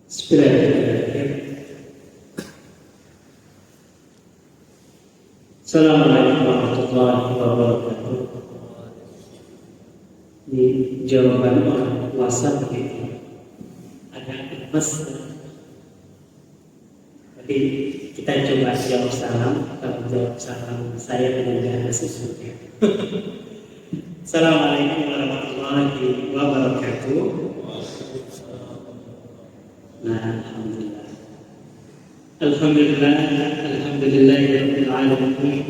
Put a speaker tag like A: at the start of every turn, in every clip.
A: Bismillahirrahmanirrahim. Assalamualaikum warahmatullahi wabarakatuh. Di jawaban orang puasa begitu agak lemes. Jadi kita coba jawab salam. Kalau jawab salam saya mendengar sesuatu. Assalamualaikum warahmatullahi wabarakatuh. Nah, Alhamdulillahirabbil alamin.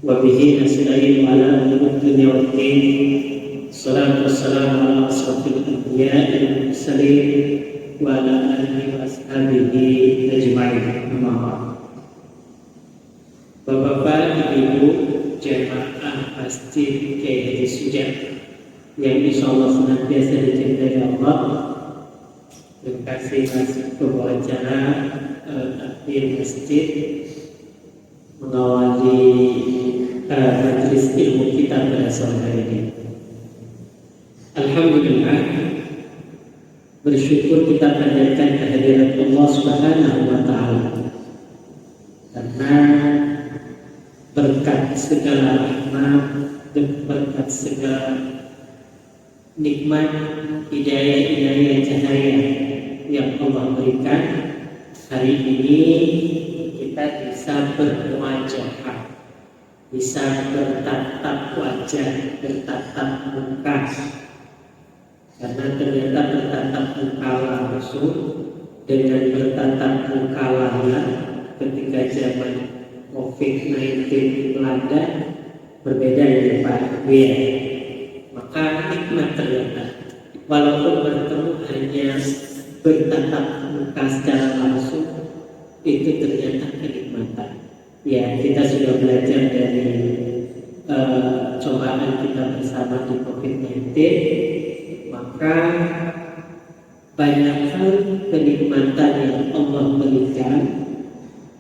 A: Wa bihi nasta'inu ala umuri dunya waddin. Shalatu wassalamu ala asyrafil anbiya'i wal mursalin wa ala alihi wa ashabihi ajma'in. Amma ba'd. Bapak-bapak, Ibu, jemaah masjid Kiai Haji Sujat yang insyaallah senantiasa dicintai Allah. Terima kasih masih pembicara takmir masjid mengawali majelis ilmu kita pada sore hari ini. Alhamdulillah, bersyukur kita panjatkan kehadiran Allah Subhanahu wa Ta'ala, karena berkat segala rahmat dan berkat segala nikmat, hidayah cahaya yang Allah berikan, hari ini kita bisa berwajah, bisa bertatap wajah, bertatap muka. Karena ternyata bertatap muka langsung dengan bertatap muka layar ketika zaman COVID-19 melanda berbeda ya Pak Wia. Maka nikmat ternyata walaupun bertemu hanya bertatap muka secara langsung, itu ternyata kenikmatan. Ya, kita sudah belajar dari cobaan kita bersama di COVID-19, maka banyak hal kenikmatan yang Allah berikan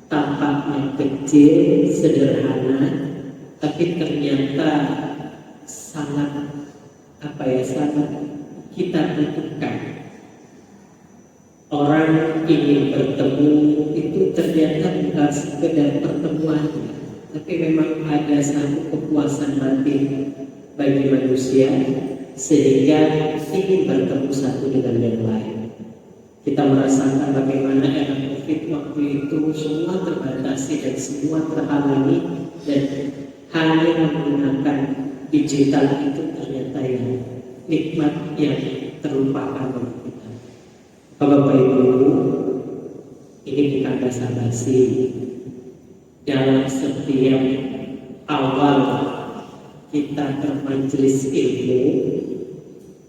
A: tampaknya kecil, sederhana, tapi ternyata sangat sangat kita butuhkan. Orang ingin bertemu itu ternyata bukan sekedar pertemuan, tapi memang ada satu kepuasan batin bagi manusia sehingga ingin bertemu satu dengan yang lain. Kita merasakan bagaimana era COVID waktu itu semua terbatasi dan semua terhalangi, dan hanya menggunakan digital itu ternyata yang nikmat yang terlupakan bagi kita. Bapak Ibu, ini bukan basa-basi. Dalam setiap awal kita bermajelis ilmu,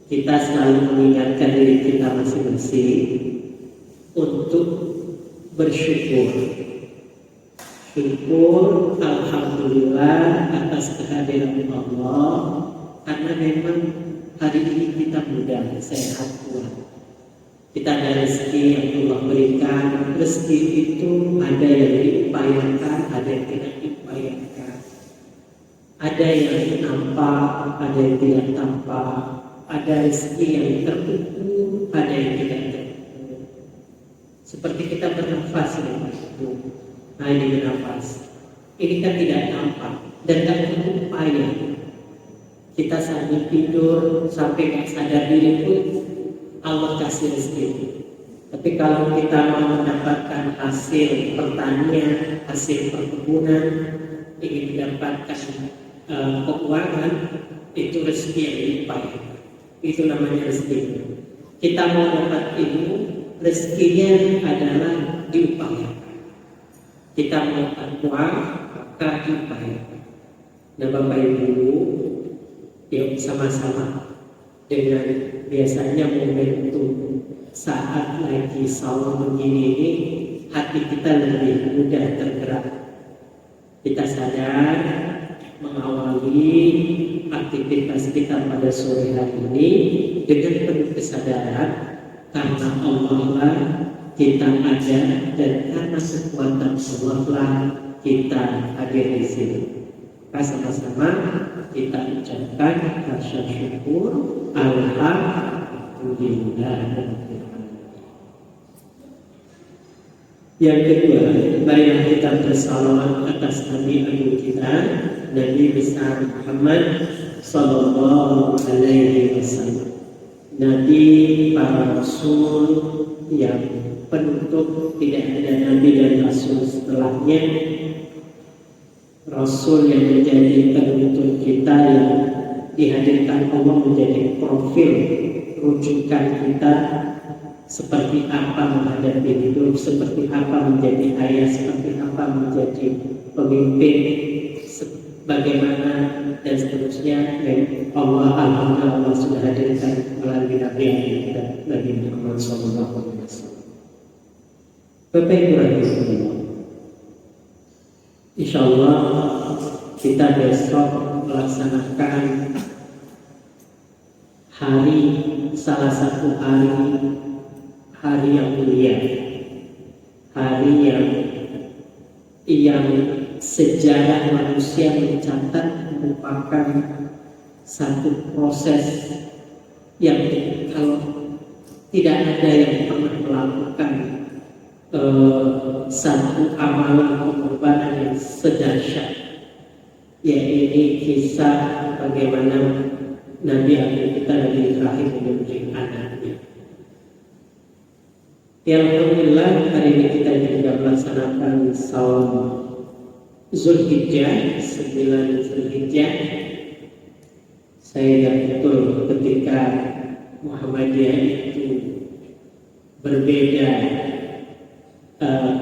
A: kita selalu mengingatkan diri kita masing-masing untuk bersyukur. Syukur, alhamdulillah atas kehadiran Allah, karena memang hari ini kita mudah, sehat, kuat. Kita ada rezeki yang Allah berikan. Rezeki itu ada yang diupayakan, ada yang tidak diupayakan. Ada yang nampak, ada yang tidak tampak. Ada rezeki yang terukur, ada yang tidak terukur. Seperti kita bernafas itu. Nah, ini bernafas. Ini kan tidak nampak dan tidak berupaya. Kita sambil tidur sampai nggak sadar diri pun Allah kasih rezeki. Tapi kalau kita mau mendapatkan hasil pertanian, hasil perkebunan, ingin mendapatkan keuangan, itu rezeki yang diupayakan. Itu namanya rezeki. Kita mau dapat ilmu, rezekinya adalah diupayakan. Kita mau uang, maka diupayakan. Nah Bapak Ibu, yuk sama-sama dengan biasanya momentum saat lagi saum begini ini, hati kita lebih mudah tergerak. Kita sadar mengawali aktivitas kita pada sore hari ini dengan penuh kesadaran, karena Allah lah kita ada, dan karena kekuatan Allah lah kita hadir di sini. Sama-sama kita ucapkan rasa syukur, alhamdulillah. Yang kedua, marilah kita bersalawat atas Nabi Agung kita, Nabi besar Muhammad Sallallahu Alaihi Wasallam. Nabi para Rasul yang penutup, tidak ada Nabi dan Rasul setelahnya. Rasul yang menjadi penuntun kita, yang dihadirkan Allah menjadi profil rujukan kita, seperti apa menghadapi hidup, seperti apa menjadi ayah, seperti apa menjadi pemimpin, bagaimana dan seterusnya. Dan Allah alhamdulillah sudah hadirkan melalui Nabi kita, Nabi Muhammad SAW. Bapak Ibu rahimahullah, insyaallah kita besok melaksanakan hari, salah satu hari yang mulia, hari yang sejarah manusia mencatat merupakan satu proses yang kalau tidak ada yang pernah melakukan satu amalan pengorbanan yang sedahsyat, yaitu kisah bagaimana Nabi Agung kita, Nabi Ibrahim menyembelih anaknya. Ya alhamdulillah, hari ini kita juga melaksanakan saum Zulhijjah, 9 Zulhijjah. Saya ingat betul ketika Muhammadiyah itu berbeda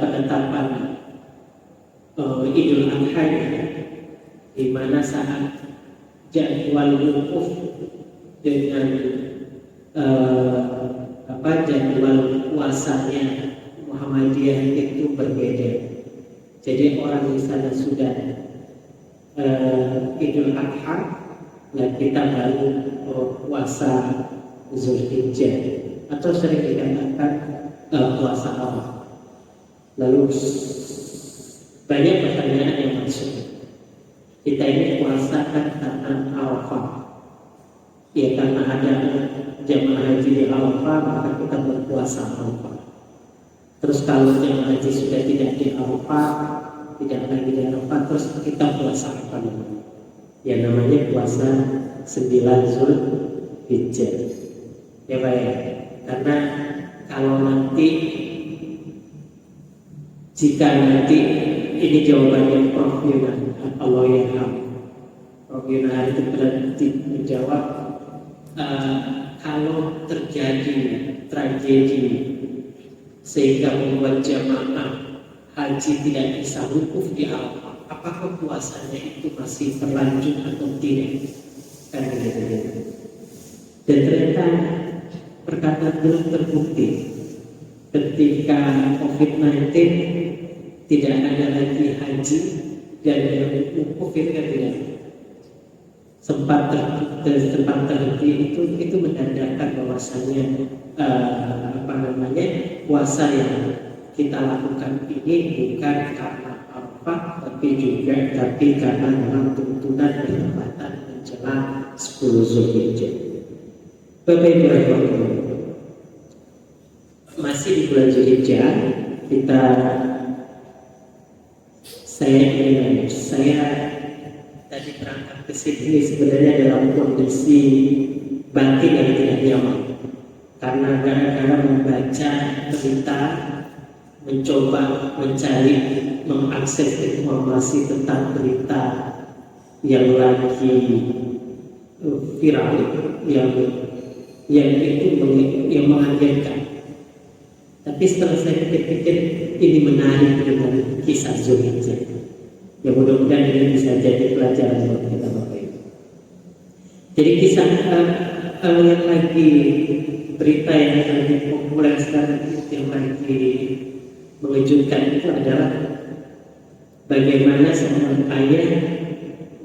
A: penetapan Idul Adha, di mana saat jadwal wukuf dengan jadwal puasanya Muhammadiyah itu berbeda. Jadi orang di sana sudah Idul Adha, nah kita baru puasa Zulhijjah, atau sering dikatakan puasa awal. Lalu banyak pertanyaan yang masuk. Kita ini puasa kan karena Arafah, ya karena ada jamaah haji di Arafah, maka kita berpuasa Arafah. Terus kalau jamaah haji sudah tidak di Arafah, tidak lagi di Arafah, terus kita puasa apa namanya? Ya namanya puasa 9 Zulhijjah. Ya baik, karena kalau nanti, jika nanti ini jawabannya Prof. Yunan, Allah yarham. Prof. Yunan itu berarti menjawab, kalau terjadi tragedi sehingga membuat jamaah haji tidak bisa wukuf di Arafah, apakah puasanya itu masih berlanjut atau tidak? Kan gitu. Dan ternyata perkataan belum terbukti. Ketika COVID-19 tidak ada lagi haji dan wukuf itu kan tidak sempat terhenti, itu menandakan bahwasanya puasa yang kita lakukan ini bukan karena Arafah, tapi karena dalam tuntunan bertepatan menjelang 10 Zulhijjah. Bapak Ibu rahimahullah, masih di bulan Zulhijjah, saya tadi berangkat ke sini sebenarnya dalam kondisi batin yang tidak nyaman, karena gara-gara membaca berita, mencoba mencari, mengakses informasi tentang berita yang lagi viral, yang mengagetkan. Tapi setelah saya pikir-pikir, ini menarik dengan kisah Zulhijjah. Ya mudah-mudahan ini bisa jadi pelajaran buat kita Bapak Ibu. Jadi kisah yang lagi berita yang lagi populer sekarang, yang lagi mengejutkan itu adalah bagaimana seorang ayah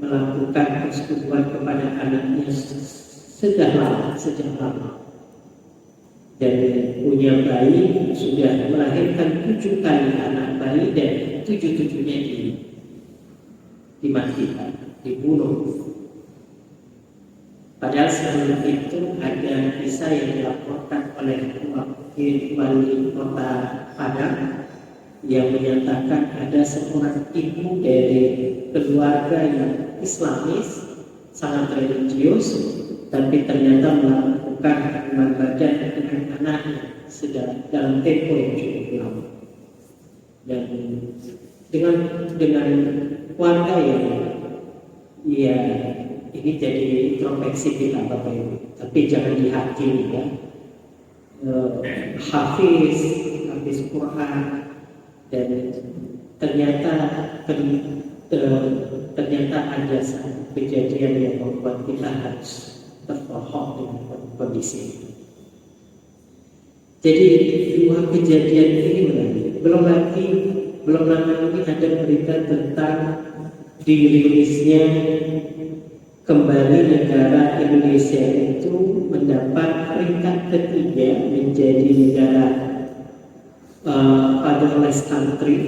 A: melakukan persetubuhan kepada anaknya sejak lama. Dan punya bayi, sudah melahirkan 7 kali anak bayi, dan 7-7-nya dimatikan, dibunuh. Padahal sebelum itu ada kisah yang dilaporkan oleh wakil wali kota Padang, yang menyatakan ada seorang ibu dari keluarga yang Islamis, sangat religius, tapi ternyata melakukan hubungan badan dengan anaknya sedang dalam tempo yang cukup lama. Dan dengan keluarga yang ya ini jadi introspeksi kita Bapak Ibu, tapi jangan dihakimi ya. Hafiz Quran, dan ternyata ada satu kejadian yang membuat kita harus tertohok dengan kondisi ini. Jadi dua kejadian ini menarik. Belum lama ini ada berita tentang dirilisnya kembali negara Indonesia itu mendapat peringkat ketiga menjadi negara fatherless country,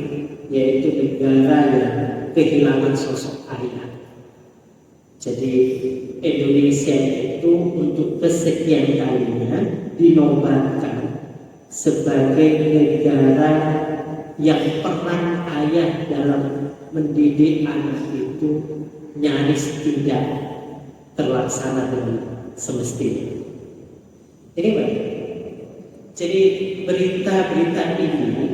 A: yaitu negara yang kehilangan sosok ayah. Jadi Indonesia itu untuk kesekian kalinya dinobatkan sebagai negara yang peran ayah dalam mendidik anak itu nyaris tidak terlaksana dengan semestinya. Ini baik. Jadi berita-berita ini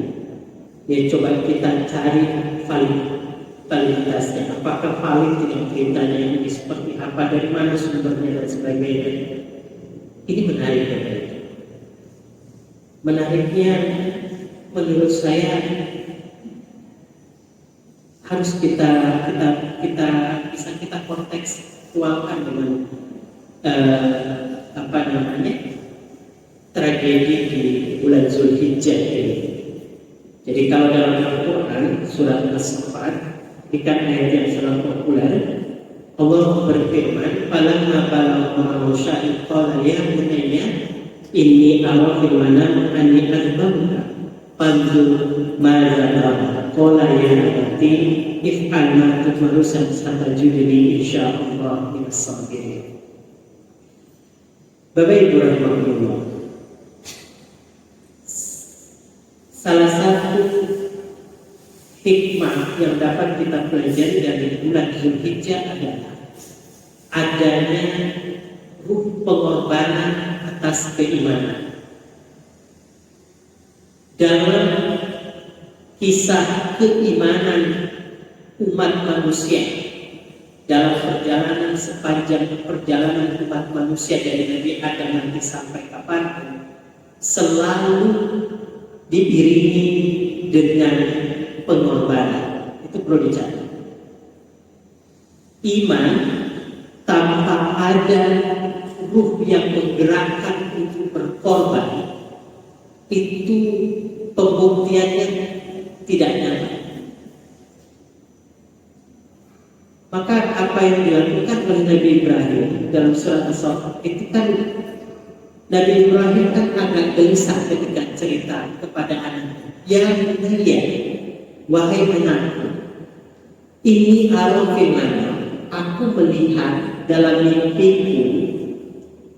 A: ya coba kita cari validitasnya. Apakah valid dengan beritanya ini seperti apa, dari mana sumbernya dan sebagainya. Ini menarik Bapak. Menariknya menurut saya harus kita bisa kita kontekstualkan dengan tragedi di bulan Zulhijjah ini. Jadi kalau dalam Al-Quran surat As-Saffat, ikan ayat yang sangat populer, Allah berfirman, "Falamma balagha syai'an qala ya bunayya inni ara fil manam anni adbahuka fanzur madza tara qala ya abati if'al ma tu'maru satajiduni insyaallah minas sabirin." Bapak Ibu rahimahullah, salah satu hikmah yang dapat kita pelajari dari bulan Zulhijjah adalah adanya ruh pengorbanan atas keimanan. Dalam kisah keimanan umat manusia, dalam perjalanan sepanjang perjalanan umat manusia dari Nabi Adam nanti sampai kapanpun, selalu diiringi dengan pengorbanan. Itu perlu dicatat. Iman tanpa ada ruh yang menggerakkan untuk berkorban, itu pembuktiannya tidak nyata. Maka apa yang dilakukan oleh Nabi Ibrahim dalam surat As-Saffat itu kan, Nabi Ibrahim kan agak gelisah ketika cerita kepada anaknya, "Ya bunayya, wahai anakku, ini arafil manam, aku melihat dalam mimpiku,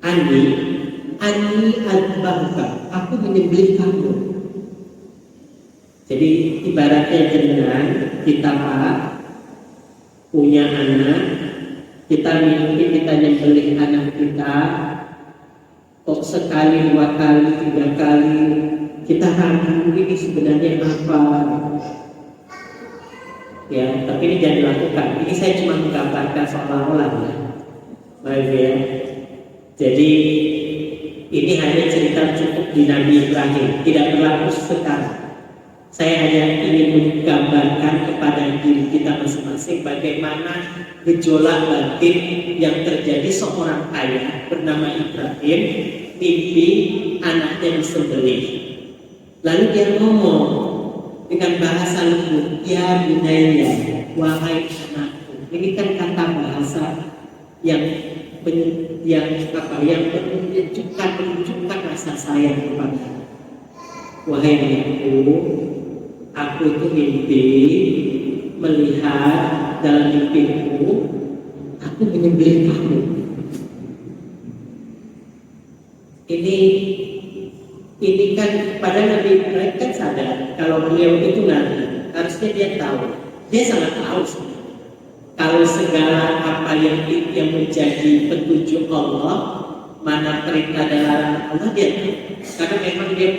A: ani adbahka, aku menyembelih kamu." Jadi ibaratnya dengan kita punya anak, kita mimpi kita nyembelih anak kita, kok sekali, 2 kali, 3 kali kita ragu ini sebenarnya apa. Ya, tapi ini jangan dilakukan. Ini saya cuma menggambarkan seolah-olah ya. Baik ya. Jadi ini hanya cerita cukup di Nabi Ibrahim, tidak berlaku sekarang. Saya hanya ingin menggambarkan kepada diri kita masing-masing bagaimana gejolak batin yang terjadi seorang ayah bernama Ibrahim, mimpi anaknya disembelih. Lalu dia ngomong dengan bahasa lembut, "Ya bunayya, wahai anakku." Ini kan kata bahasa yang menunjukkan rasa sayang kepada. "Wahai anakku, aku itu mimpi melihat dalam mimpiku aku menyembelih kamu." Ini Ini kan pada Nabi Ibrahim kan sadar kalau beliau itu nabi, harusnya dia tahu. Dia sangat tahu sebenarnya. Kalau segala apa yang menjadi petunjuk Allah, mana perintah dan larangan Allah dia tahu. Karena memang dia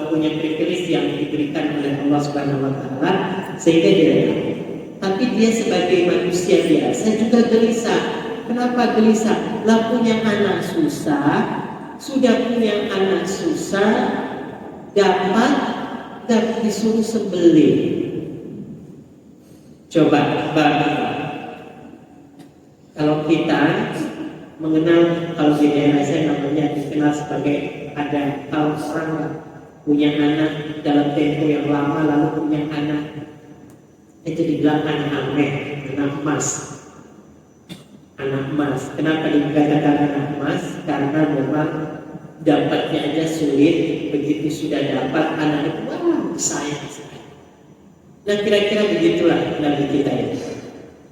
A: punya privilege yang diberikan oleh Allah Subhanahu Wa Taala sehingga dia tahu. Tapi dia sebagai manusia biasa juga gelisah. Kenapa gelisah? Lah punya anak susah. Sudah punya anak susah, dapat dan disuruh sembelih. Coba, kalau kita mengenal, kalau di daerah saya namanya dikenal sebagai ada kalau orang punya anak dalam tempo yang lama lalu punya anak itu dibilang anak aneh, anak emas. Anak emas. Kenapa dikatakan anak emas? Karena memang dapatnya aja sulit. Begitu sudah dapat anak itu, wah sayang sekali. Nah kira-kira begitulah Nabi kita itu.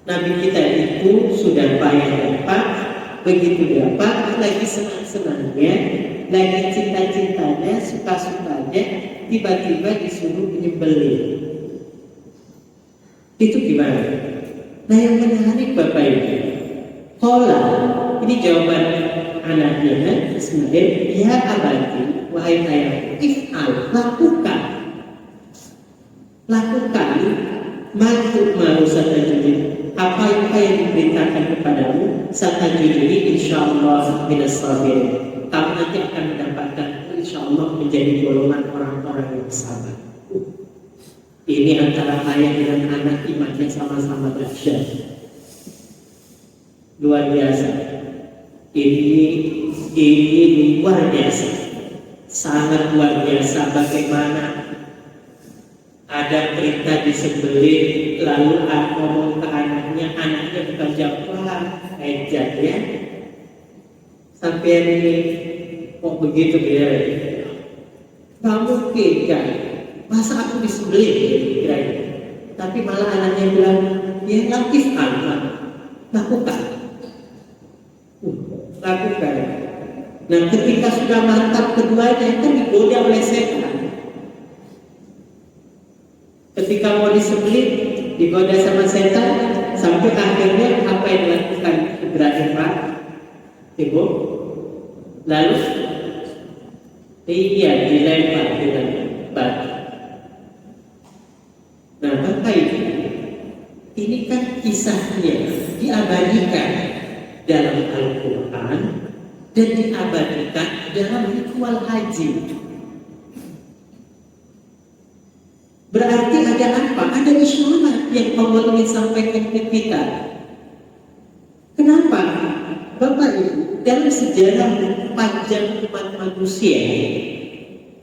A: Nabi kita itu sudah payah dapat, begitu dapat, lagi senang-senangnya, lagi cinta-cintanya, suka-sukanya, tiba-tiba disuruh menyembelih. Itu gimana? Nah yang menarik Bapak Ibu, Kola, ini jawaban anaknya Ismail, ya abadi, wahai ayahku, if'al, lakukan, mantuk mau satajudin, apa yang diperintahkan kepadamu, satajudin insyaallah minas sabirin, kamu nanti akan mendapatkan insyaallah menjadi golongan orang-orang yang sabar. Ini antara ayah dan anak imannya sama-sama dahsyat. Luar biasa. Ini luar biasa. Sangat luar biasa bagaimana ada perintah disembelih lalu ngomong ke anaknya bukan jawab ejak ya. Sampai ini kok begitu ya? Gak mungkin kan? Masa aku disembelih kira-kira. Tapi malah anaknya bilang, ya lakukan. Nah ketika sudah mantap keduanya kan digoda oleh setan. Ketika mau disembelih digoda sama setan sampai akhirnya apa yang dilakukan Ibrahim Pak? Ibu? Lalu dilempar dengan batu. Nah Bapak Ibu, ini kan kisahnya diabadikan dalam Al-Quran dan diabadikan dalam ritual haji. Berarti ada apa? Ada isyarat yang Allah ingin sampaikan ke kita. Kenapa? Bapak Ibu, dalam sejarah panjang umat manusia,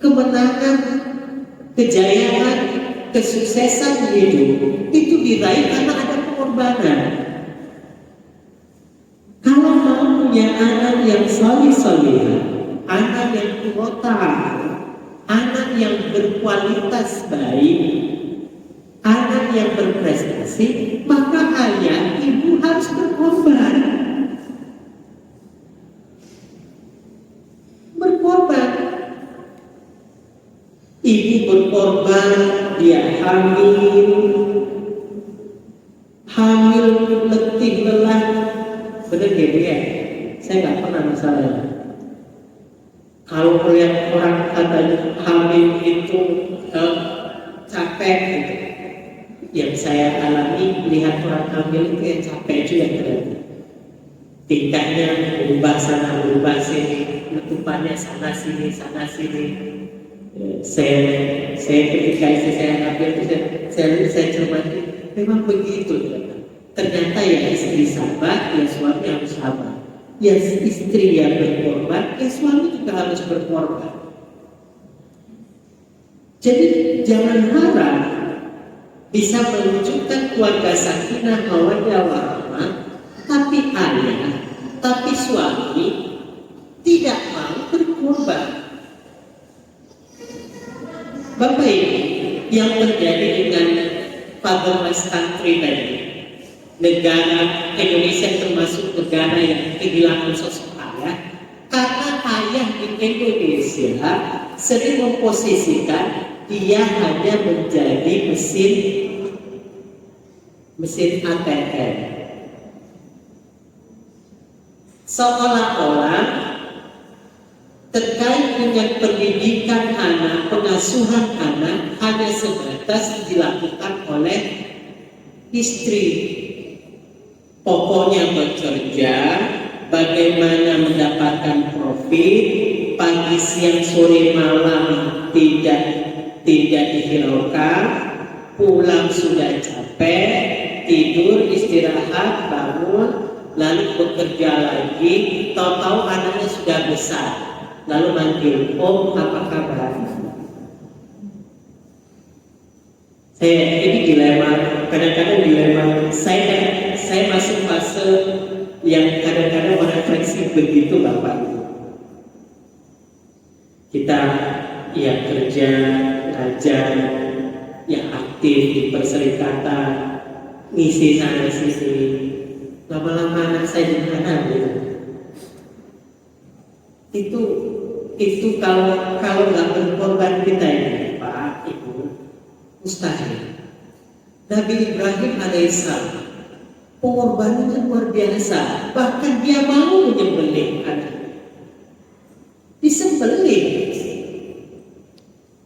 A: kemenangan, kejayaan, kesuksesan hidup itu diraih karena ada pengorbanan. Kalau mau punya anak yang soleh-soleh, anak yang kuota, anak yang berkualitas baik, anak yang berprestasi, maka ayah, ibu harus berkorban. Ibu berkorban, dia hamil letih lelah. Benar ya Bu ya? Saya nggak pernah masalah. Kalau melihat orang katanya hamil itu capek gitu. Yang saya alami melihat orang hamil itu yang capek juga ternyata. Tingkahnya berubah sana berubah sini, letupannya sana sini. Saya ketika istri saya hamil itu saya cermati memang begitu ternyata ya istri sabar ya suami harus sabar, ya istri yang berkorban ya suami juga harus berkorban. Jadi jangan harap bisa mewujudkan keluarga sakinah mawaddah warahmah tapi ayah, tapi suami tidak mau berkorban. Bapak Ibu, yang terjadi dengan fatherless country tadi, negara Indonesia termasuk negara yang kehilangan sosok ayah, karena ayah di Indonesia sering memposisikan dia hanya menjadi mesin ATM. Seolah-olah terkait dengan pendidikan anak, pengasuhan anak hanya sebatas dilakukan oleh istri. Pokoknya bekerja, bagaimana mendapatkan profit, pagi, siang, sore, malam tidak dihiraukan, pulang sudah capek, tidur, istirahat, bangun, lalu bekerja lagi, tahu-tahu anaknya sudah besar, lalu manggil, "Om, apa kabar?" Ini dilema, kadang-kadang dilema. Saya masuk fase yang kadang-kadang merefleksi begitu Bapak Ibu. Kita ya kerja, ngajar, ya aktif di perserikatan, ngisi sana sini. Lama-lama anak saya di mana gitu. Itu kalau nggak berkorban kita ini Pak Ibu, mustahil. Nabi Ibrahim alaihissalam pengorbanannya luar biasa. Bahkan dia mau menyembelih anaknya, disembelih.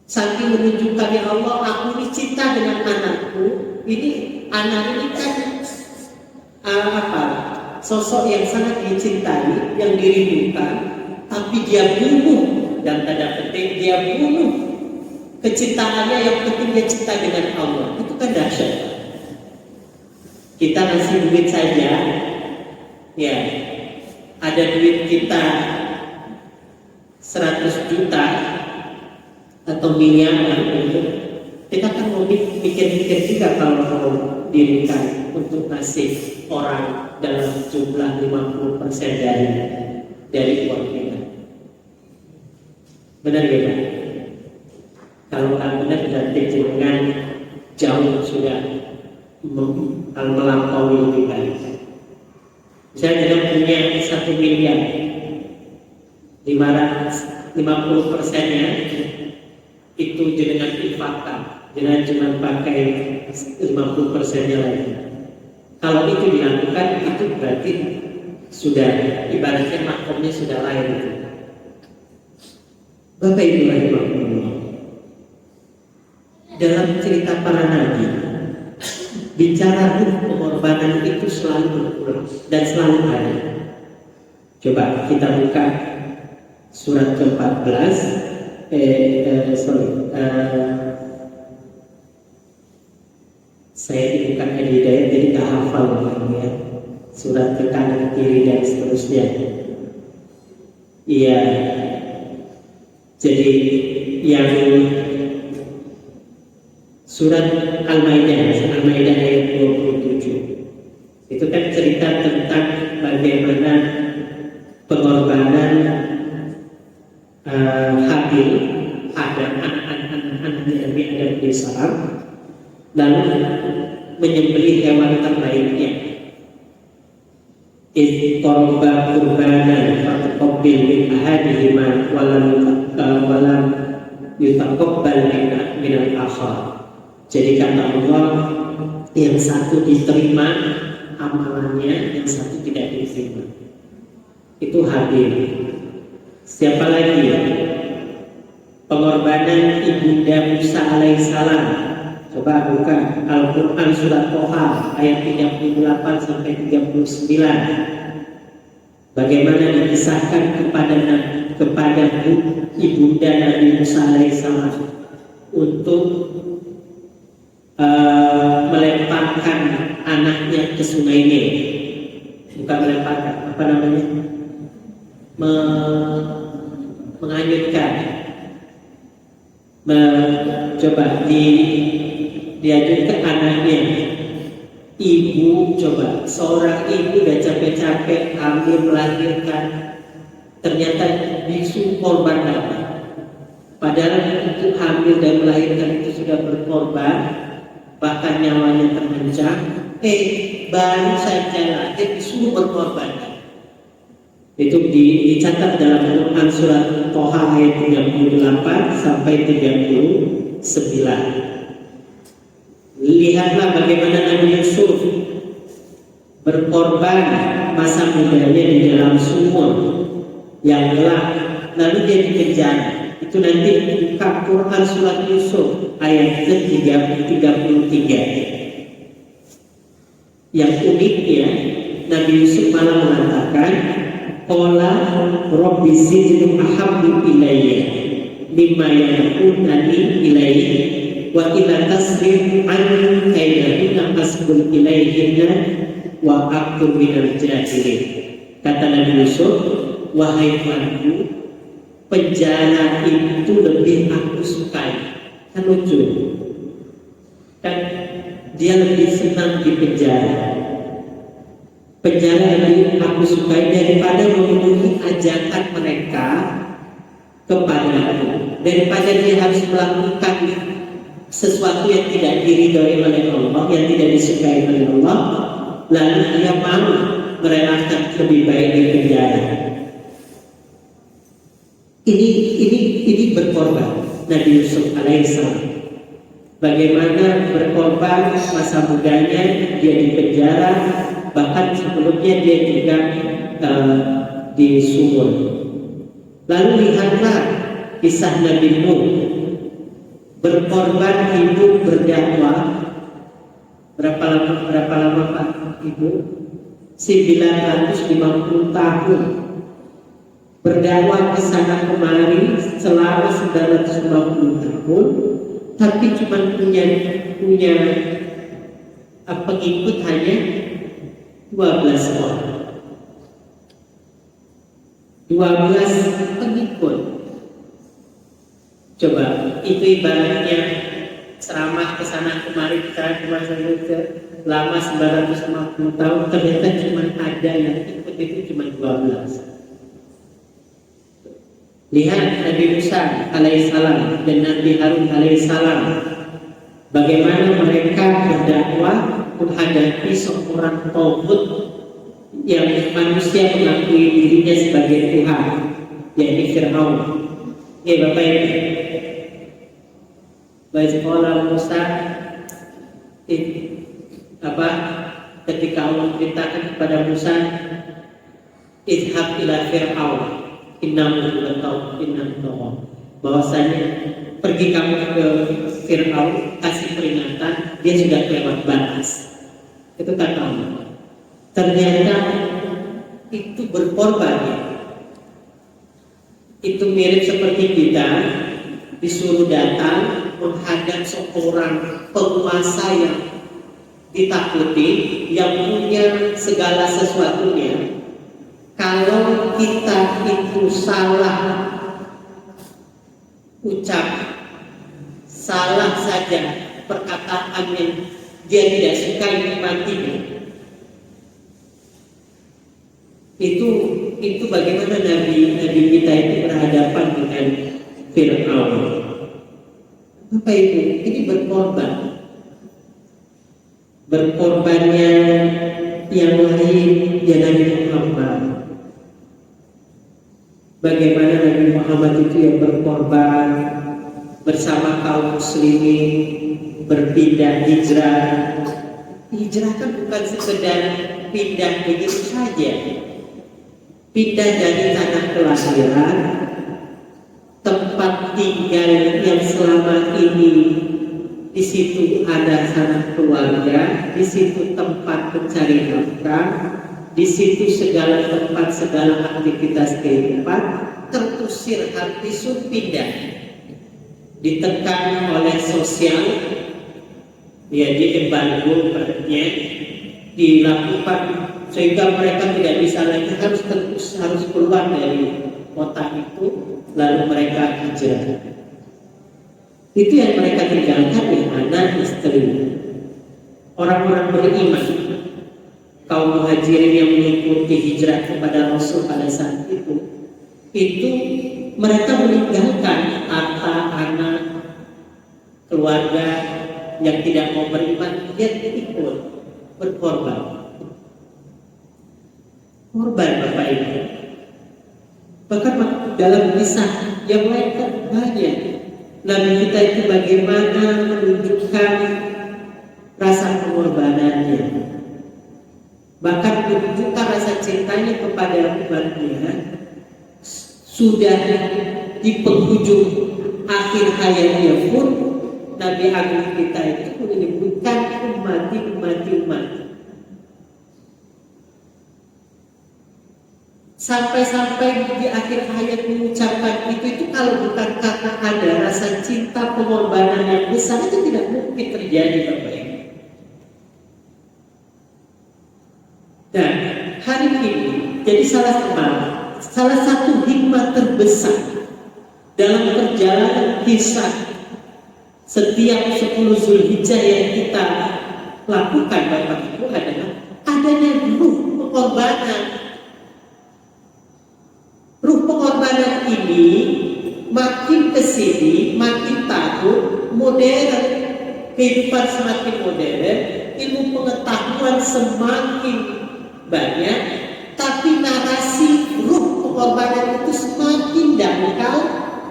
A: Saking menunjukkan, ya Allah, aku ini cinta dengan anakku. Ini anak ini kan sosok yang sangat dicintai, yang dirindukan, tapi dia bunuh, dan tanda petik dia bunuh kecintaannya. Yang penting dia cinta dengan Allah. Itu kan dahsyat. Kita ngasih duit saja, ya ada duit kita 100 juta atau miliaran, kita kan mau mikir-mikir juga kalau mau dirikan untuk ngasih orang dalam jumlah 50% dari uang kita. Benar ya Pak? Kalau nggak benar berarti dengan jauh sudah melampaui lebih baik. Misalnya kita punya 1 miliar, 50%-nya itu jenengan infakkan, jenengan cuma pakai 50%-nya lagi. Kalau itu dilakukan, itu berarti sudah ibaratnya makomnya sudah lain. Bapak Ibu rahimahullah, dalam cerita para nabi, bicara ruh pengorbanan itu selalu berulang dan selalu ada. Coba kita buka surat ke-14. Saya bukan Al-Hidayah, jadi tak hafal ya. Surat ke kanan kiri dan seterusnya. Iya. Jadi yang surat Al-Maidah ayat 27. Itu kan cerita tentang bagaimana pengorbanan Habil, Adam, anak-anaknya Nabi Adam alaihissalam, lalu menyembelih hewan terbaiknya. Iz qaraba qurbanan fatuqabbil min ahadihima walam yutaqabbal min al-akhar. Jadi kata Allah, yang satu diterima amalannya, yang satu tidak diterima. Itu Habil. Siapa lagi? Pengorbanan ibunda Musa alaihissalam. Coba buka Al-Quran surat Toha ayat 38 sampai 39. Bagaimana dikisahkan kepada ibunda Nabi Musa alaihissalam untuk melemparkan anaknya ke sungai Nil. Bukan melemparkan, apa namanya? Menghanyutkan. Coba diajak ke anaknya. Ibu, coba seorang ibu udah capek-capek hamil melahirkan, ternyata disuruh korban apa? Padahal untuk hamil dan melahirkan itu sudah berkorban, bahkan nyawanya terancam. Baru saja lahir disuruh berkorban. Itu dicatat dalam Quran surat Toha ayat 38 sampai 39. Lihatlah bagaimana Nabi Yusuf berkorban masa mudanya di dalam sumur yang gelap, lalu dia dipenjara. Itu nanti buka Quran surat Yusuf ayat ke-33. Yang uniknya Nabi Yusuf malah mengatakan, qala rabbi zidni ahabbu ilayya mimma yad'unani ilayhi wa ila tasrif an kaydahunna asbul ilayhinna wa aku minal jahilin. Kata Nabi Yusuf, wahai tuanku, penjara itu lebih aku sukai. Kan lucu, kan dia lebih senang di penjara. Penjara lebih aku sukai daripada memenuhi ajakan mereka kepadaku, daripada dia harus melakukan sesuatu yang tidak diridhoi oleh Allah, yang tidak disukai oleh Allah, lalu dia mau merelakan lebih baik di penjara. Ini berkorban Nabi Yusuf alaihissalam. Bagaimana berkorban masa mudanya dia di penjara, bahkan sebelumnya dia juga di sumur. Lalu lihatlah kisah Nabi Nuh, berkorban hidup berdakwah. Berapa lama Pak Ibu? 950 tahun berdakwah ke sana kemari selama 950 tahun, tapi cuma punya pengikut hanya 12 orang. 12 pengikut. Coba itu ibaratnya ceramah ke sana kemari selama 950 tahun, ternyata cuma ada yang ikut itu cuma 12. Lihat Nabi Musa alaihissalam dan Nabi Harun alaihissalam, bagaimana mereka berdakwah menghadapi seorang taghut yang manusia mengakui dirinya sebagai Tuhan, yaitu Fir'aun. Ya Bapak Ibu, Baiklah Musa ketika Allah perintahkan kepada Musa, idhab ila Fir'aun innahu lataghaw, bahwasanya pergi kamu ke Fir'aun, kasih peringatan, dia sudah kelewat batas. Itu kata Allah. Ternyata itu berkorban. Itu mirip seperti kita disuruh datang menghadap seorang penguasa yang ditakuti, yang punya segala sesuatunya. Kalau kita itu salah ucap, salah saja perkataan yang dia tidak suka nikmatinya, itu bagaimana Nabi kita itu berhadapan dengan Fir'aun. Bapak Ibu, ini berkorbannya yang lain ya Nabi Muhammad. Bagaimana Nabi Muhammad itu yang berkorban bersama kaum muslimin, berpindah hijrah. Hijrah kan bukan sekedar pindah begitu saja. Pindah dari tanah kelahiran, tempat tinggal yang selama ini di situ ada sanak keluarga, di situ tempat mencari nafkah, di situ segala tempat, segala aktivitas kehidupan terusir habis, pindah, ditekan oleh sosial, ya diembargo padanya, dilakukan sehingga mereka tidak bisa lagi, harus keluar dari kota itu, lalu mereka hijrah. Itu yang mereka tinggalkan ya anak, istri, orang-orang beriman, kaum muhajirin yang mengikuti hijrah kepada Rasul pada saat itu mereka meninggalkan harta, anak, keluarga yang tidak mau beriman, dia ikut berkorban. Korban Bapak Ibu. Bahkan dalam kisah yang lain kan banyak Nabi kita itu bagaimana menunjukkan rasa pengorbanannya, bahkan menunjukkan rasa cintanya kepada umatnya. Sudah di penghujung akhir hayatnya pun Nabi Agung kita itu menyebutkan umat. Sampai-sampai di akhir hayat mengucapkan itu kalau bukan karena ada rasa cinta pengorbanan yang besar, itu tidak mungkin terjadi, Bapak Ibu. Dan hari ini jadi salah satu hikmah terbesar dalam perjalanan kisah setiap 10 Zulhijjah yang kita lakukan, Bapak Ibu, adalah adanya ruh pengorbanan. Ruh pengorbanan ini makin kesini, makin tahun, modern, kehidupan semakin modern, ilmu pengetahuan semakin banyak, tapi narasi ruh pengorbanan itu semakin dangkal,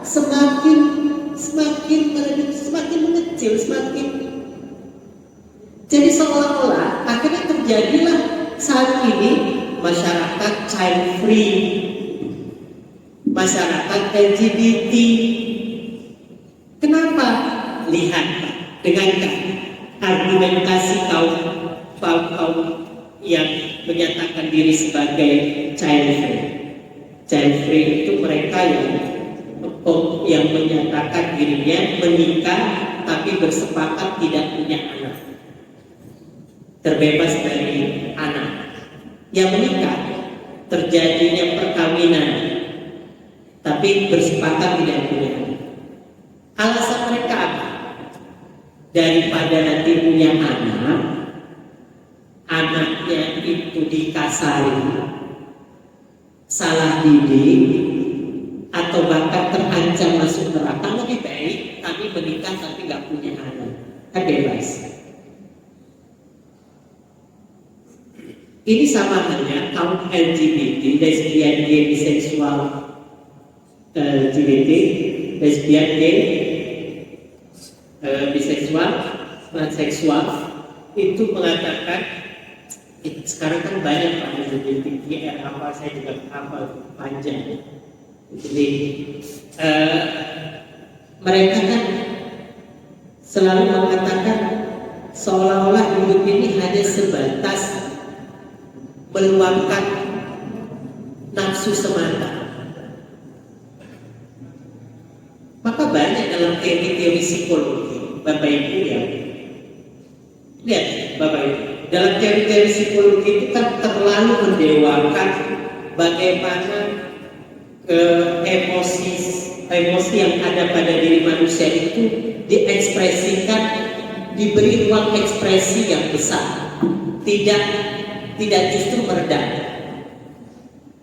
A: semakin mengecil, jadi seolah-olah akhirnya terjadilah saat ini masyarakat child free, masyarakat LGBT. Kenapa? Lihat, dengarkan argumentasi kaum yang menyatakan diri sebagai child free. Child free itu mereka yang menyatakan dirinya menikah tapi bersepakat tidak punya anak, terbebas dari anak. Yang menikah terjadinya perkawinan tapi bersepakat tidak punya anak. Alasan mereka apa? Daripada nanti punya anak, anaknya itu dikasari, salah didik, atau bahkan terancam masuk neraka, lebih baik kami menikah tapi nggak punya anak, kan bebas. Ini sama halnya kaum LGBT, lesbian, gay, biseksual, LGBT, lesbian, gay, biseksual, transseksual, itu mengatakan sekarang kan banyak Pak LGBTQI apa, saya juga apa panjang. Jadi mereka kan selalu mengatakan seolah-olah hidup ini hanya sebatas meluapkan nafsu semata. Maka banyak dalam teori psikologi, Bapak Ibu ya, lihat Bapak Ibu, dalam teori psikologi itu kan terlalu mendewakan bagaimana emosi yang ada pada diri manusia itu diekspresikan, diberi ruang ekspresi yang besar, tidak justru meredam.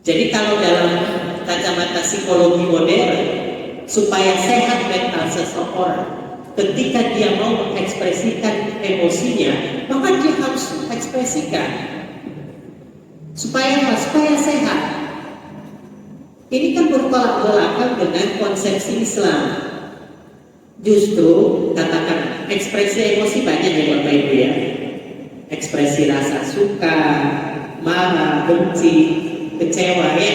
A: Jadi kalau dalam kacamata psikologi modern, supaya sehat mental seseorang, ketika dia mau mengekspresikan emosinya, maka dia harus mengekspresikan supaya sehat. Ini kan bertolak belakang dengan konsepsi Islam. Justru katakan ekspresi emosi banyak ya Bapak Ibu ya. Ekspresi rasa suka, marah, benci, kecewa ya.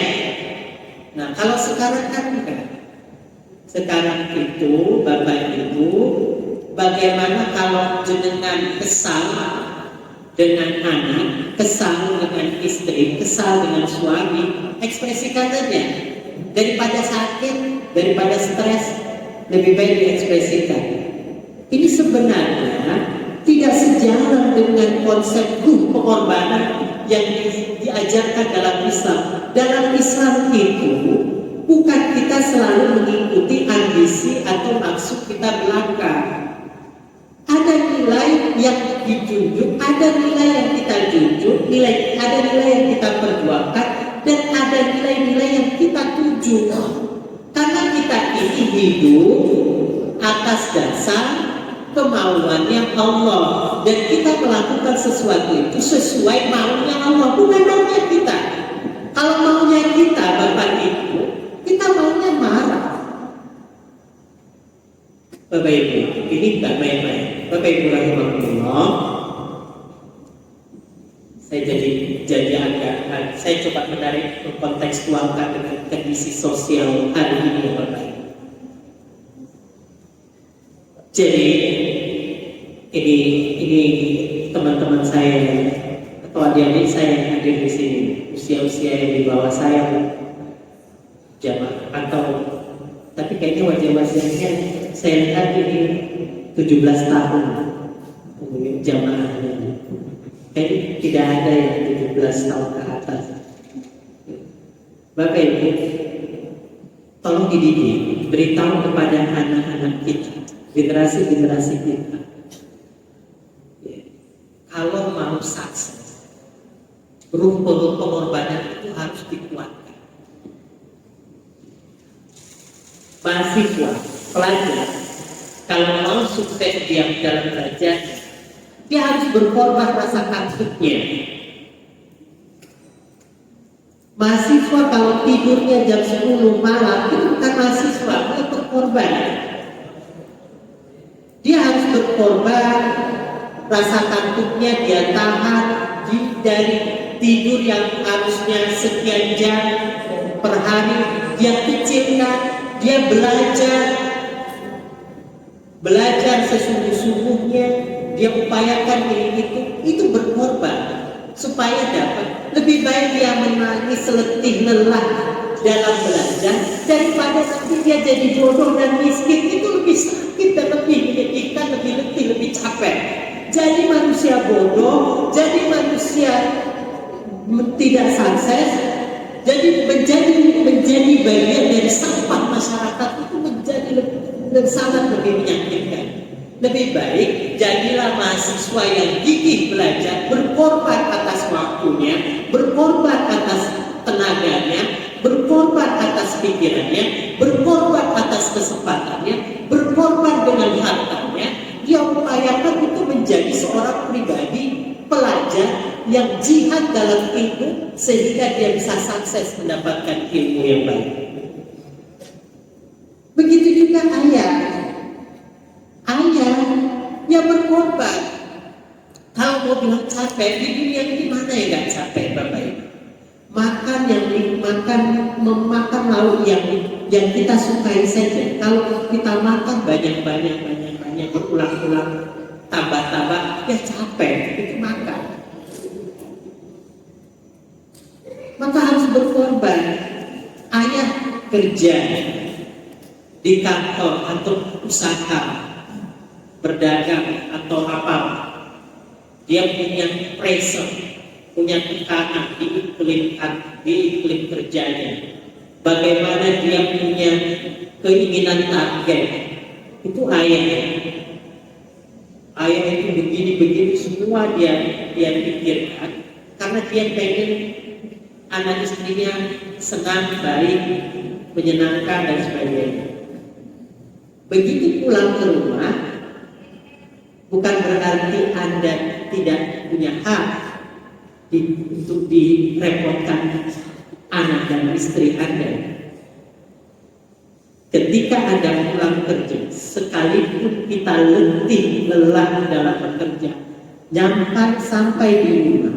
A: Nah kalau sekarang kan enggak. Sekarang itu Bapak Ibu, bagaimana kalau jenengan kesal dengan anak, kesal dengan istri, kesal dengan suami, ekspresikan saja. Daripada sakit, daripada stres, lebih baik diekspresikan. Ini sebenarnya tidak sejalan dengan konsep ruh pengorbanan yang diajarkan dalam Islam. Dalam Islam itu bukan kita selalu mengikuti ambisi atau nafsu kita belaka. Ada nilai yang dijunjung, ada nilai yang kita junjung, ada nilai yang kita perjuangkan, dan ada nilai-nilai yang kita tuju. Karena kita ini hidup atas dasar kemauannya Allah, dan kita melakukan sesuatu itu sesuai maunya Allah, bukan maunya kita. Kalau maunya kita Bapak Ibu, maunya marah. Bapak Ibu, ini nggak main-main. Bapak Ibu rahimahullah, saya jadi agak, saya coba menarik kontekstualkan dengan kondisi sosial hari ini ya Bapak Ibu. Jadi ini teman-teman saya atau adik-adik saya yang hadir di sini, usia-usia yang di bawah saya, jamaah atau tapi kayaknya wajah-wajahnya saya lihat ini 17 tahun mungkin jamaahnya. Kayaknya tidak ada yang 17 tahun ke atas. Bapak Ibu, tolong dididik, beritahu kepada anak-anak kita, generasi-generasi kita, kalau mau sukses, ruh pengorbanan itu harus dikuatkan. Mahasiswa, pelajar, kalau mau sukses dia dalam belajar, dia harus berkorban rasa takutnya. Mahasiswa kalau tidurnya jam 10 malam, itu bukan mahasiswa, dia berkorban. Dia harus berkorban, rasa takutnya dia tahan dari tidur yang harusnya sekian jam per hari, dia kecilkan. Dia belajar sesungguh-sungguhnya, dia upayakan itu berkorban supaya dapat. Lebih baik dia menangis letih lelah dalam belajar daripada nanti dia jadi bodoh dan miskin. Itu lebih sakit dan lebih menyedihkan, lebih letih, lebih capek. Jadi manusia bodoh, jadi manusia tidak sukses, jadi menjadi bagian dari sampah masyarakat itu menjadi sangat lebih menyakitkan. Lebih baik jadilah mahasiswa yang gigih belajar, berkorban atas waktunya, berkorban atas tenaganya, berkorban atas pikirannya, berkorban atas kesempatannya, berkorban dengan hartanya. Dia upayakan itu menjadi seorang pribadi pelajar yang jihad dalam ilmu sehingga dia bisa sukses mendapatkan ilmu yang baik. Begitu juga ayah yang berkorban. Kalau mau bilang capek di dunia ini, mana yang nggak capek Bapak Ibu? Memakan lauk yang kita sukai saja. Kalau kita makan banyak berulang-ulang, tambah ya capek itu makan. Maka harus berkorban. Ayah kerja di kantor atau usaha, berdagang atau apa, dia punya pressure, punya tekanan di iklim kerjanya. Bagaimana dia punya keinginan target, itu ayah itu begini semua dia pikirkan karena dia pengen anak istrinya senang, baik, menyenangkan dan sebagainya. Begitu pulang ke rumah, bukan berarti Anda tidak punya hak untuk direpotkan anak dan istri Anda. Ketika Anda pulang kerja, sekalipun kita letih, lelah dalam bekerja, sampai di rumah,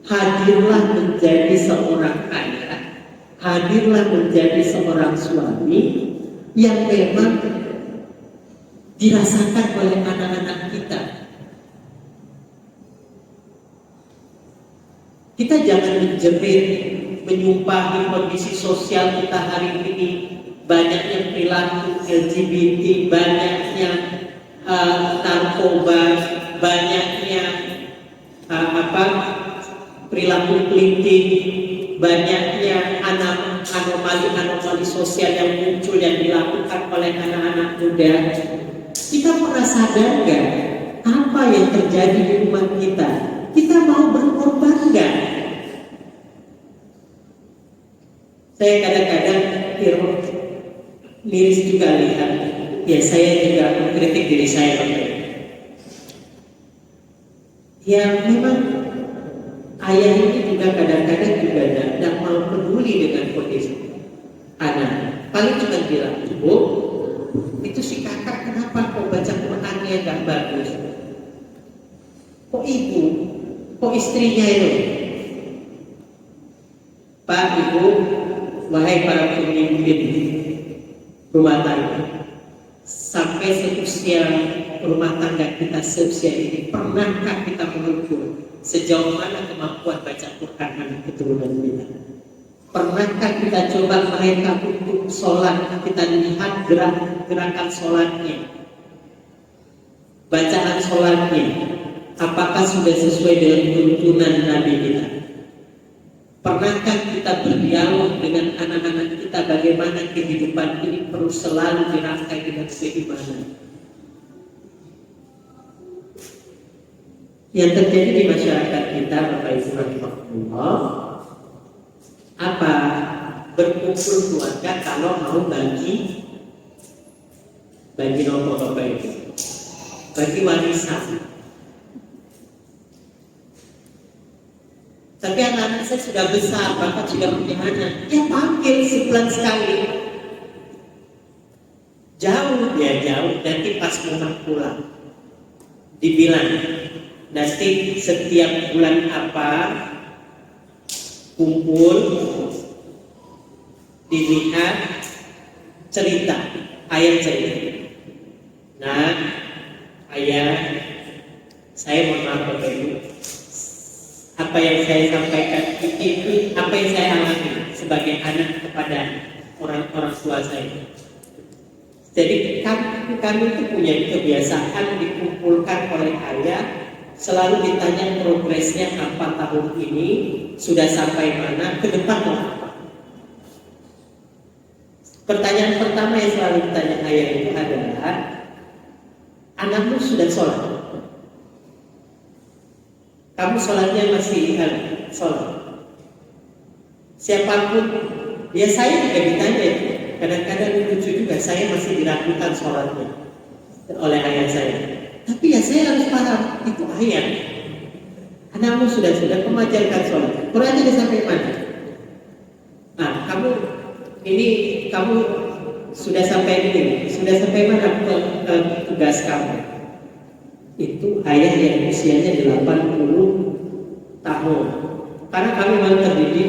A: hadirlah menjadi seorang ayah, hadirlah menjadi seorang suami yang memang dirasakan oleh anak-anak kita. Kita jangan menjerit, menyumpahi kondisi sosial kita hari ini. Banyaknya perilaku LGBT, banyaknya narkoba, banyaknya perilaku pelinting, banyaknya anomali sosial yang muncul yang dilakukan oleh anak-anak muda. Kita pernah sadar nggak apa yang terjadi di rumah kita? Kita mau berkorban nggak? Saya kadang-kadang miris juga lihat, ya saya juga mengkritik diri saya. Ya memang ayah ini juga kadang-kadang juga tidak mau peduli dengan kondisi anak. paling cuma bilang, Bu, itu si kakak kenapa kok baca Qurannya gak bagus? Kok ibu, kok istrinya itu? Pak, Ibu, wahai para pemimpin rumah tangga, sampai seusia rumah tangga kita seusia ini, pernahkah kita mengukur sejauh mana kemampuan baca Quran anak keturunan kita? Pernahkah kita coba mereka untuk sholat, kita lihat gerakan sholatnya, bacaan sholatnya, apakah sudah sesuai dengan tuntunan Nabi kita? Pernahkah kita berdialog dengan anak-anak kita bagaimana kehidupan ini perlu selalu dirangkai dengan keimanan? Yang terjadi di masyarakat kita, Bapak Ibu rahimahullah, apa? Berkumpul keluarga kalau mau bagi nopo Bapak Ibu, bagi warisan. Tapi anak-anak saya sudah besar, Bapak sudah punya anak, ya panggil sebulan sekali. Jauh, nanti pas pulang dibilang, nanti setiap bulan apa kumpul, dilihat cerita, ayat cerita. Nah, ayah, saya mohon maaf Bapak Ibu, apa yang saya sampaikan itu apa yang saya alami sebagai anak kepada orang tua saya. Jadi kami itu punya kebiasaan dikumpulkan oleh ayah, selalu ditanya progresnya apa tahun ini, sudah sampai mana, ke depan mau apa. Pertanyaan pertama yang selalu ditanya ayah itu adalah, anakmu sudah sholat? Kamu sholatnya masih sholat? Siapapun, ya saya juga ditanya, kadang-kadang lucu juga, saya masih diragukan sholatnya oleh ayah saya. Tapi ya saya harus paham, itu ayat. Anakmu sudah mengajarkan sholat. Qurannya sudah sampai mana? Nah, kamu sudah sampai ini, sudah sampai mana tugas kamu? Itu ayah yang usianya 80 tahun. Karena kami memang terdidik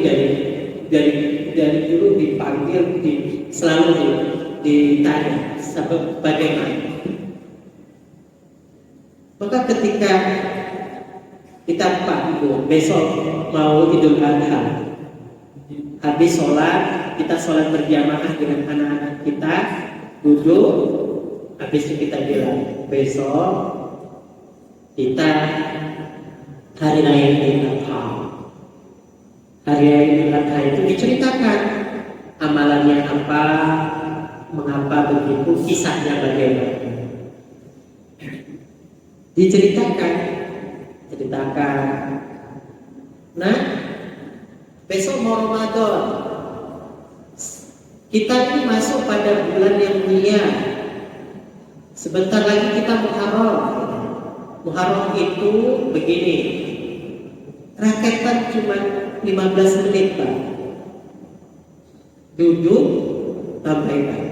A: dari dulu dipanggil, selalu ditanya bagaimana. Maka ketika kita Pak Ibu besok mau Idul Adha, habis sholat, kita sholat berjamaah dengan anak-anak kita, duduk, habis itu kita bilang, besok kita hari raya Idul Adha. Hari raya Idul Adha itu diceritakan amalannya apa, mengapa begitu, kisahnya bagaimana. Diceritakan. Nah, besok mau Ramadan. Kita ini masuk pada bulan yang mulia. Sebentar lagi kita Muharram. Muharram itu begini, raketan cuma 15 menit Pak. Duduk, sampaikan.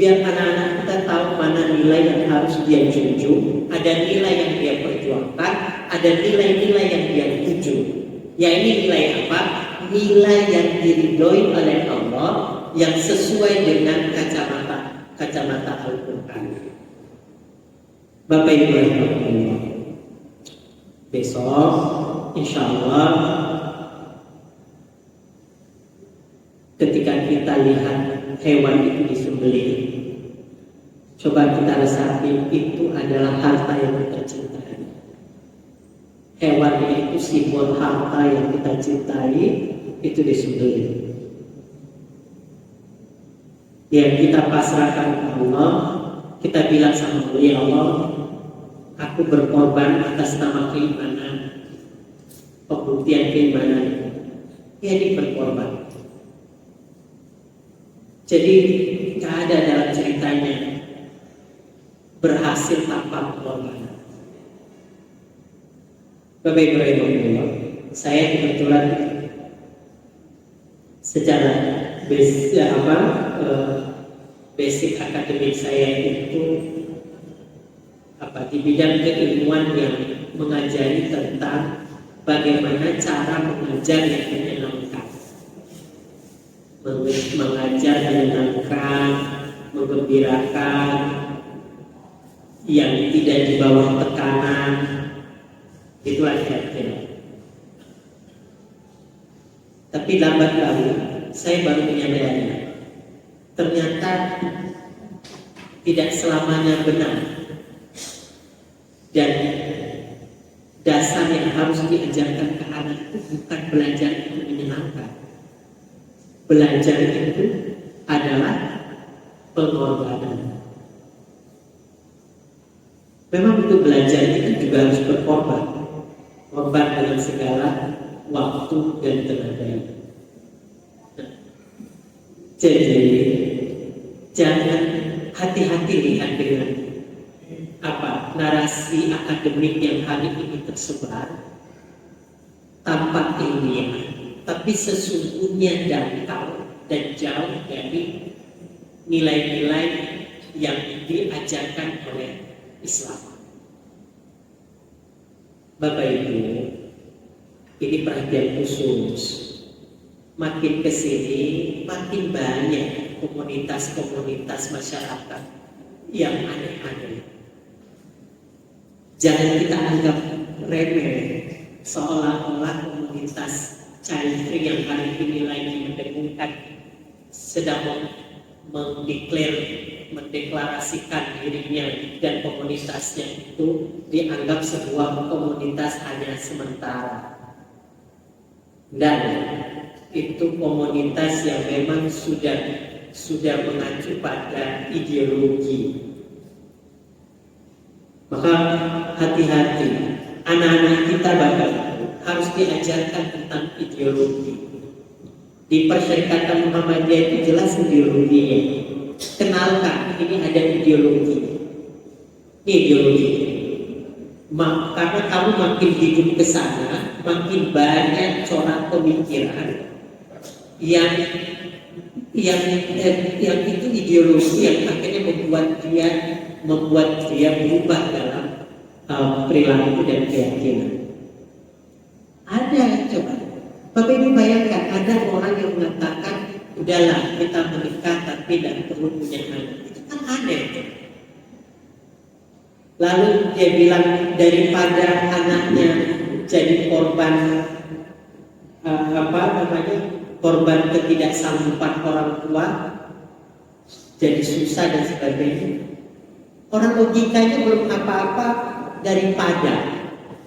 A: Biar anak-anak kita tahu mana nilai yang harus dia junjung, ada nilai yang dia perjuangkan, ada nilai-nilai yang dia tuju. Ya ini nilai apa? Nilai yang diridhoi oleh Allah, yang sesuai dengan kacamata Al-Quran. Bapak Ibu rahimahullah, besok insya Allah ketika kita lihat hewan itu disembelih, coba kita resapi, itu adalah harta yang kita cintai. Hewan itu simbol harta yang kita cintai, itu disembelih. Yang kita pasrahkan ke Allah, kita bilang sama Allah, ya Allah, aku berkorban atas nama keimanan, pembuktian keimanan. Ya ini berkorban. Jadi tidak ada dalam ceritanya berhasil tanpa pengorbanan. Bapak Ibu rahimahullah, saya kebetulan secara basic akademik saya itu di bidang keilmuan yang mengajari tentang bagaimana cara mengajar yang menyenangkan, mengajar menyenangkan, menggembirakan, yang tidak di bawah tekanan. Itulah kira-kira. Tapi lambat laun saya baru menyadari ternyata tidak selamanya benar, dan dasar yang harus diajarkan ke anak itu bukan belajar itu menyenangkan. Belajar itu adalah pengorbanan. Memang untuk belajar itu juga harus berkorban, korban dengan segala waktu dan tenaga. Jadi jangan hati-hati lihat dengan narasi akademik yang hari ini tersebar tampak ilmiah, tapi sesungguhnya dangkal dan jauh dari nilai-nilai yang diajarkan oleh Islam. Bapak Ibu, ini perhatian khusus. Makin kesini, makin banyak komunitas-komunitas masyarakat yang aneh-aneh. Jangan kita anggap remeh, seolah-olah komunitas child free yang hari ini lagi mendengungkan sedang mendeklarasikan dirinya dan komunitasnya itu dianggap sebuah komunitas hanya sementara. Dan itu komunitas yang memang sudah mengacu pada ideologi. Maka hati-hati, anak-anak kita Bapak harus diajarkan tentang ideologi. Di Persyarikatan Muhammadiyah itu jelas ideologinya. Kenalkan, ini ada ideologi. Ini ideologi. Karena kamu makin hidup ke sana, makin banyak corak pemikiran yang itu ideologi yang akhirnya membuat dia berubah dalam perilaku dan keyakinan. Ada, coba Bapak Ibu bayangkan, ada orang yang mengatakan udahlah kita menikah tapi tidak perlu punya anak. Itu kan aneh. Lalu dia bilang daripada anaknya jadi korban korban ketidaksanggupan orang tua, jadi susah dan sebagainya. Orang logikanya belum apa-apa daripada,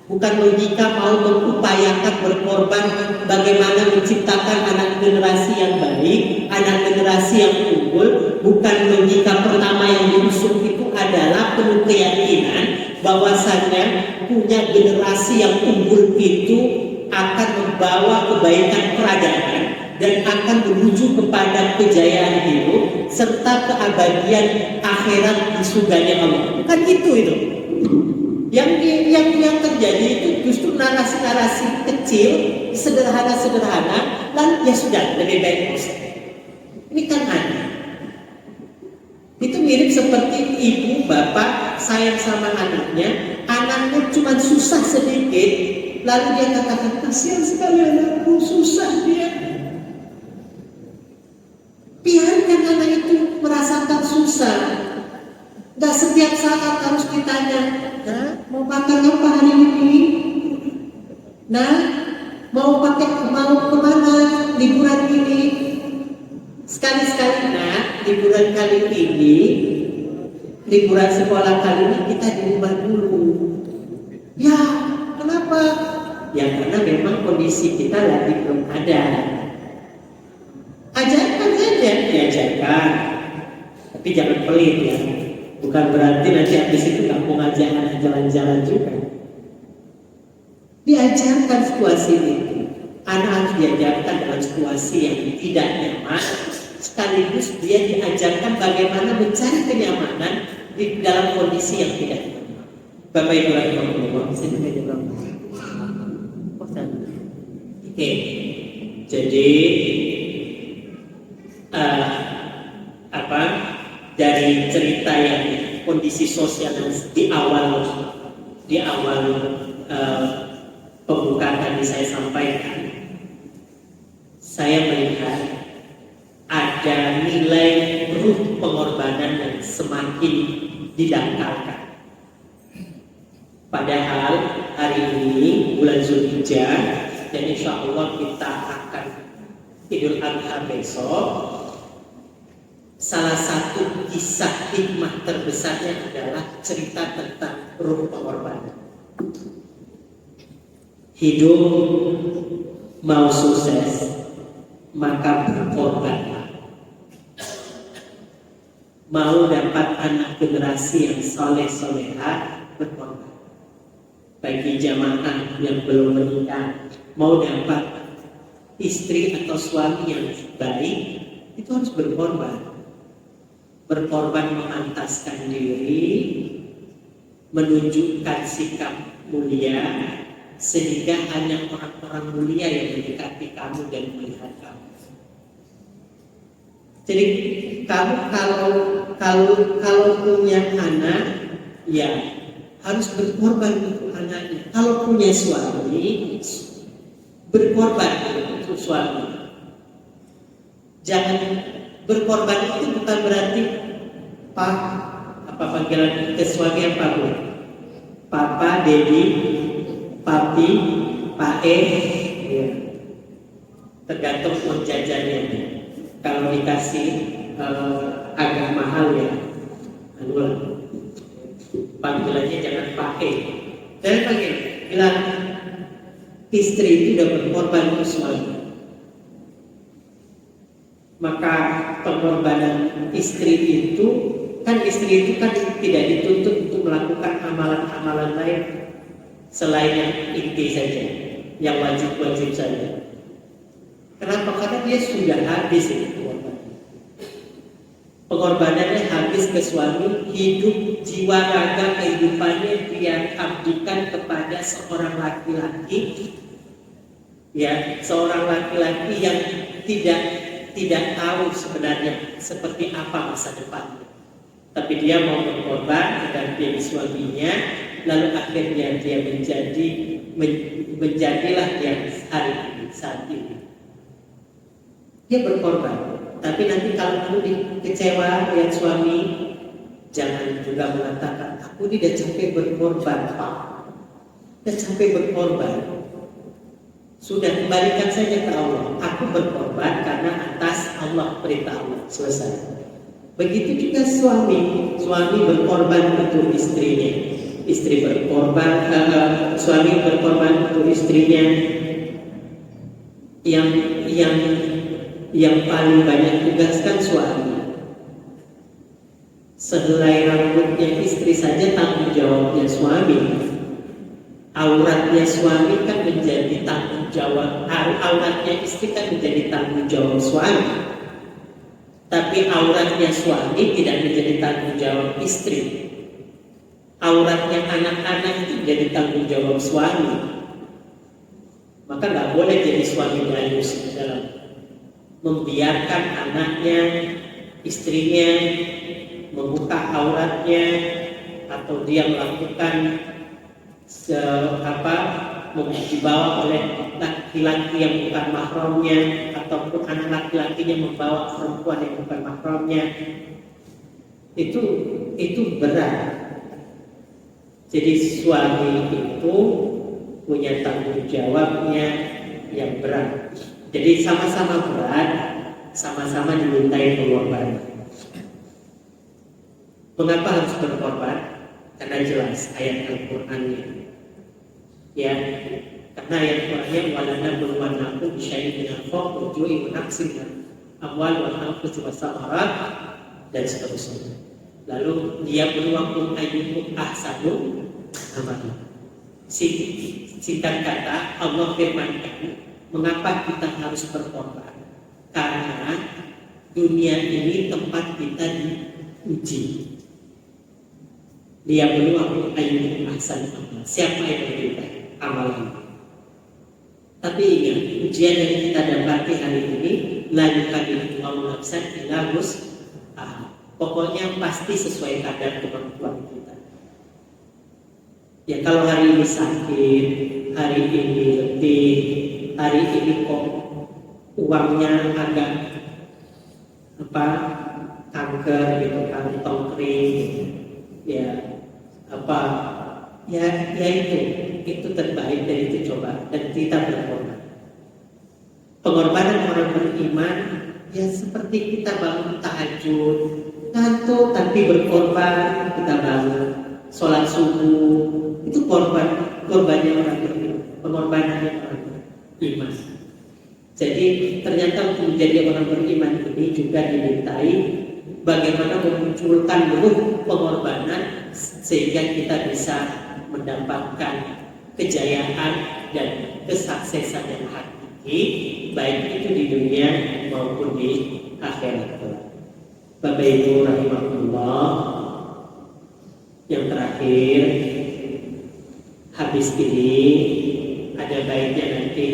A: bukan logika mau mengupayakan berkorban bagaimana menciptakan anak generasi yang baik, anak generasi yang unggul. Bukan logika pertama yang diusung itu adalah penuh keyakinan bahwasannya punya generasi yang unggul itu akan membawa kebaikan peradaban dan akan menuju kepada kejayaan hidup serta keabadian akhirat di surganya Allah. Bukan itu. Yang terjadi itu justru narasi-narasi kecil, sederhana, lalu ya sudah lebih baik proses. Ini kan aneh. Itu mirip seperti ibu bapak sayang sama anaknya cuma susah sedikit, lalu dia katakan kasihan sekali anakku, susah dia. Biarkan anak itu merasakan susah. Gak setiap saat harus ditanya, nah, mau makan apa hari ini? Nah, mau kemana liburan ini? Sekali-sekali liburan kali ini, liburan sekolah kali ini kita di rumah dulu. Ya, kenapa? Ya karena memang kondisi kita lagi belum ada. Ajarkan saja, diajarkan. Tapi jangan pelit ya. Bukan berarti nanti habis itu nggak mau ngajak anak jalan-jalan juga. Diajarkan situasi itu. Anak harus diajarkan dalam situasi yang tidak nyaman. Sekaligus dia diajarkan bagaimana mencari kenyamanan di dalam kondisi yang tidak nyaman. Bapak Ibu rahimahullah, saya juga jawab. Oke. Jadi dari cerita yang kondisi sosial di awal pembukaan tadi saya sampaikan, saya melihat ada nilai ruh pengorbanan yang semakin didangkalkan. Padahal hari ini bulan Zulhijjah dan insya Allah kita akan Idul Adha besok. Salah satu kisah hikmah terbesarnya adalah cerita tentang ruh pengorbanan. Hidup mau sukses, maka berkorbanlah. Mau dapat anak generasi yang soleh-solehah, berkorban. Bagi jamaah yang belum menikah, mau dapat istri atau suami yang baik, itu harus berkorban. Berkorban memantaskan diri, menunjukkan sikap mulia, sehingga hanya orang-orang mulia yang mendekati kamu dan melihat kamu. Jadi kamu kalau punya anak, ya harus berkorban untuk anaknya. Kalau punya suami, berkorban untuk suami. Jangan berkorban itu bukan berarti Pak, apa panggilan ke suami apa Bu? Papa, Dedi, Papi, Pak ya. Tergantung uang jajannya. Kalau dikasih agak mahal ya, panggilannya jangan pakai. Dan bilang istri itu sudah berkorban untuk suami. Maka pengorbanan istri itu kan tidak dituntut untuk melakukan amalan-amalan lain selain yang inti saja, yang wajib-wajib saja. Kenapa? Karena dia sudah habis itu pengorbanannya habis ke suami, hidup jiwa raga kehidupannya dia abdikan kepada seorang laki-laki, ya, seorang laki-laki yang tidak tahu sebenarnya seperti apa masa depannya, tapi dia mau berkorban menjadi suaminya, lalu akhirnya dia menjadilah yang hari ini saat ini. Dia berkorban. Tapi nanti kalau kamu kecewa lihat suami, jangan juga mengatakan, aku ini udah capek berkorban, Pak. Udah capek berkorban. Sudah, kembalikan saja ke Allah. Aku berkorban karena atas Allah, perintah Allah. Selesai. Begitu juga suami berkorban untuk istrinya. Istri berkorban, suami berkorban untuk istrinya. Yang paling banyak tugaskan suami. Sehelai rambutnya istri saja tanggung jawabnya suami. Auratnya suami kan menjadi tanggung jawab, auratnya istri kan menjadi tanggung jawab suami. Tapi auratnya suami tidak menjadi tanggung jawab istri. Auratnya anak-anak itu menjadi tanggung jawab suami. Maka nggak boleh jadi suami dayus dalam membiarkan anaknya, istrinya membuka auratnya, atau dia melakukan dibawa oleh laki-laki yang bukan mahramnya, ataupun anak laki-lakinya membawa perempuan yang bukan mahramnya. Itu berat. Jadi suami itu punya tanggung jawabnya yang berat. Jadi sama-sama berat, sama-sama dimintai pengorbanan. Mengapa harus berkorban? Karena jelas ayat Al-Qur'annya. Ya, karena ayat Al-Qur'annya walana berwanaku bisyai min al-faqr ju'i wa naqsin amwal wal anfus was samarat dan seterusnya. Lalu dia beruang ayyukum ahsanu amala. Singkat kata Allah firmankan, mengapa kita harus berkorban? Karena dunia ini tempat kita diuji. Dia beruang ayyukum ahsanu amala. Siapa yang berbeda amalan? Tapi ingat, ujian yang kita dapati hari ini la yukallifullahu nafsan illa Pokoknya pasti sesuai kadar kemampuan kita. Ya kalau hari ini sakit, hari ini letih, hari ini kok uangnya agak kanker gitu, kantong kering, ya itu terbaik dan itu coba dan kita berkorban. Pengorbanan orang beriman ya seperti kita bangun tahajud, ngantuk tapi berkorban, kita bangun sholat subuh, itu korbannya orang beriman, pengorbanannya orang beriman. Jadi ternyata untuk menjadi orang beriman ini juga dimintai bagaimana memunculkan ruh pengorbanan sehingga kita bisa mendapatkan kejayaan dan kesuksesan yang hakiki, baik itu di dunia maupun di akhirat. Bapak Ibu rahimahullah, yang terakhir, habis ini ada baiknya nanti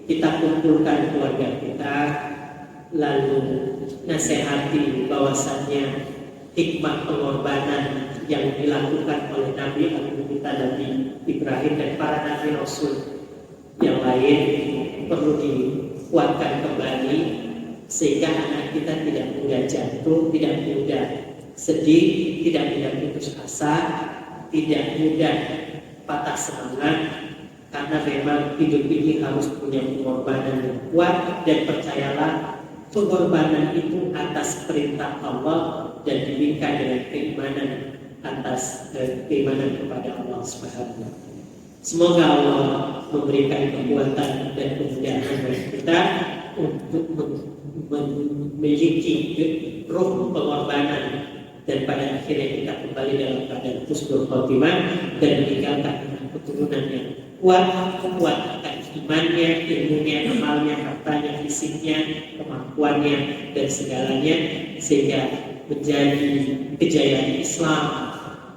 A: kita kumpulkan keluarga kita, lalu nasihati bahwasannya hikmah pengorbanan yang dilakukan oleh Nabi kita, Nabi Ibrahim dan para Nabi Rasul yang lain perlu dikuatkan kembali sehingga anak kita tidak mudah jatuh, tidak mudah sedih, tidak mudah putus asa, tidak mudah patah semangat, karena memang hidup ini harus punya pengorbanan yang kuat, dan percayalah pengorbanan itu atas perintah Allah dan diberikan dengan keimanan atas keimanan kepada Allah Subhanahu. Semoga Allah memberikan kekuatan dan kemudahan bagi kita untuk memiliki ruh pengorbanan dan pada akhirnya kita kembali dalam keadaan husnul khotimah dan meninggalkan keturunan yang kuat akan imannya, ilmunya, amalnya, hartanya, fisiknya, kemampuannya dan segalanya, sehingga menjadi kejayaan Islam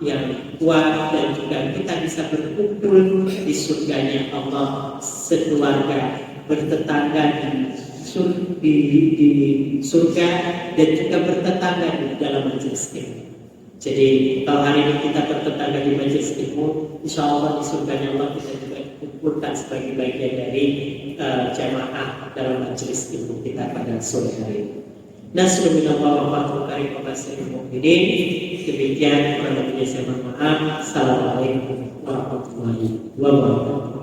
A: yang kuat dan juga kita bisa berkumpul di surganya Allah sekeluarga, bertetangga di surga dan juga bertetangga di dalam majelis ilmu. Jadi kalau hari ini kita bertetangga di majelis ilmu, insya Allah di surganya Allah kita juga kumpulkan sebagai bagian dari jamaah dalam majelis ilmu kita pada sore hari ini. Nasrul minallah wa fathul karim wa basirul mu'minin. Demikian kurang lebihnya saya mohon maaf. Assalamualaikum warahmatullahi wabarakatuh.